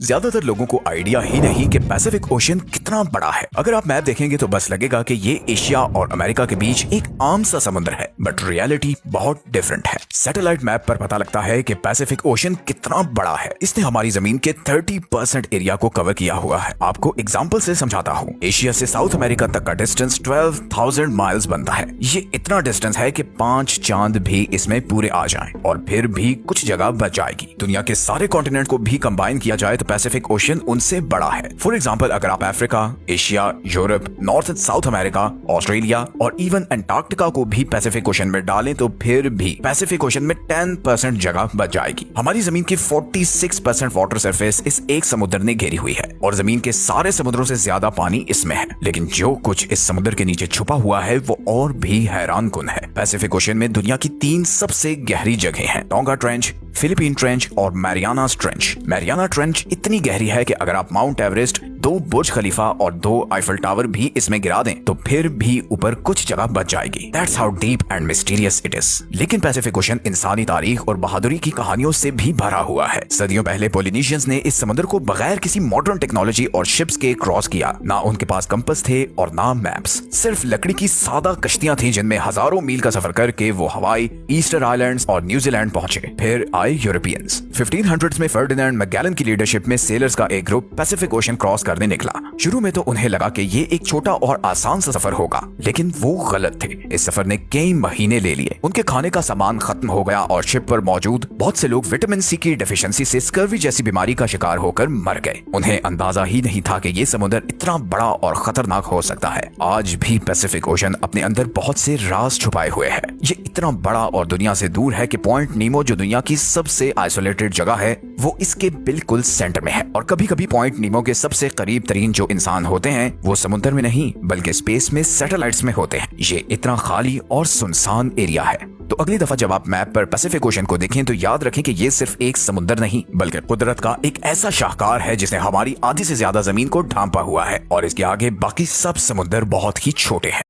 ज्यादातर लोगों को आइडिया ही नहीं कि पैसिफिक ओशन कितना बड़ा है। अगर आप मैप देखेंगे तो बस लगेगा कि ये एशिया और अमेरिका के बीच एक आम सा समुद्र है, बट रियलिटी बहुत डिफरेंट है। सैटेलाइट मैप पर पता लगता है कि पैसिफिक ओशन कितना बड़ा है। इसने हमारी जमीन के 30% एरिया को कवर किया हुआ है। आपको एग्जाम्पल से समझाता हूँ। एशिया से साउथ अमेरिका तक का डिस्टेंस 12,000 माइल्स बनता है। ये इतना डिस्टेंस है कि 5 चांद भी इसमें पूरे आ जाएं और फिर भी कुछ जगह बच जाएगी। दुनिया के सारे कॉन्टिनेंट को भी कंबाइन किया जाए तो पैसिफिक ओशन उनसे बड़ा है। फॉर एग्जाम्पल, अगर आप Africa, Asia, Europe, north and south America, Australia और इवन अंटार्कटिका को भी पैसिफिक ओशन में डालें तो फिर भी पैसिफिक ओशन में 10% जगह बच जाएगी। हमारी जमीन की 46% वाटर सरफेस इस एक समुद्र ने घेरी हुई है और जमीन के सारे समुद्रों से ज्यादा पानी इसमें है। लेकिन जो कुछ इस समुद्र के नीचे छुपा हुआ है वो और भी हैरानकुन है। पैसिफिक ओशन में दुनिया की 3 सबसे गहरी जगह हैं, टोंगा ट्रेंच, फिलीपीन ट्रेंच और मैरियाना ट्रेंच। मैरियाना ट्रेंच इतनी गहरी है कि अगर आप माउंट एवरेस्ट, 2 बुर्ज खलीफा और 2 आईफल टावर भी इसमें गिरा दें तो फिर भी ऊपर कुछ जगह बच जाएगी। That's how deep and mysterious it is। लेकिन पैसिफिक ओशन इंसानी तारीख और बहादुरी की कहानियों से भी भरा हुआ है। सदियों पहले पोलिनेशियंस ने इस समुद्र को बगैर किसी मॉडर्न टेक्नोलॉजी और शिप्स के क्रॉस किया। ना उनके पास कंपस थे और ना मैप्स, सिर्फ लकड़ी की सादा कश्तियां थी जिनमें हजारों मील का सफर करके वो हवाई, ईस्टर आइलैंड्स और न्यूजीलैंड पहुंचे। फिर आए यूरोपियंस। 1500s में फर्डिनेंड मैगेलन की लीडरशिप में सेलर्स का एक ग्रुप पैसिफिक ओशन क्रॉस करने निकला। शुरू में तो उन्हें लगा कि ये एक छोटा और आसान सा सफर होगा, लेकिन वो गलत थे। इस सफर ने कई महीने ले लिए। उनके खाने का सामान खत्म हो गया और शिप पर मौजूद बहुत से लोग विटामिन सी की डेफिशिएंसी से स्कर्वी जैसी बीमारी का शिकार होकर मर गए। उन्हें अंदाजा ही नहीं था कि ये समुद्र इतना बड़ा और खतरनाक हो सकता है। आज भी पैसिफिक ओशन अपने अंदर बहुत से राज छुपाए हुए है। ये इतना बड़ा और दुनिया से दूर है कि पॉइंट नीमो, जो दुनिया की सबसे आइसोलेटेड जगह है, वो इसके बिल्कुल सेंटर में है। और कभी कभी पॉइंट नीमो के सबसे करीब तरीन जो इंसान होते हैं वो समुद्र में नहीं बल्कि स्पेस में सैटेलाइट्स में होते हैं। ये इतना खाली और सुनसान एरिया है। तो अगली दफा जब आप मैप पर पैसिफिक ओशन को देखें तो याद रखें कि ये सिर्फ एक समुद्र नहीं बल्कि कुदरत का एक ऐसा शाहकार है जिसने हमारी आधी से ज्यादा जमीन को ढांपा हुआ है और इसके आगे बाकी सब समुद्र बहुत ही छोटे हैं।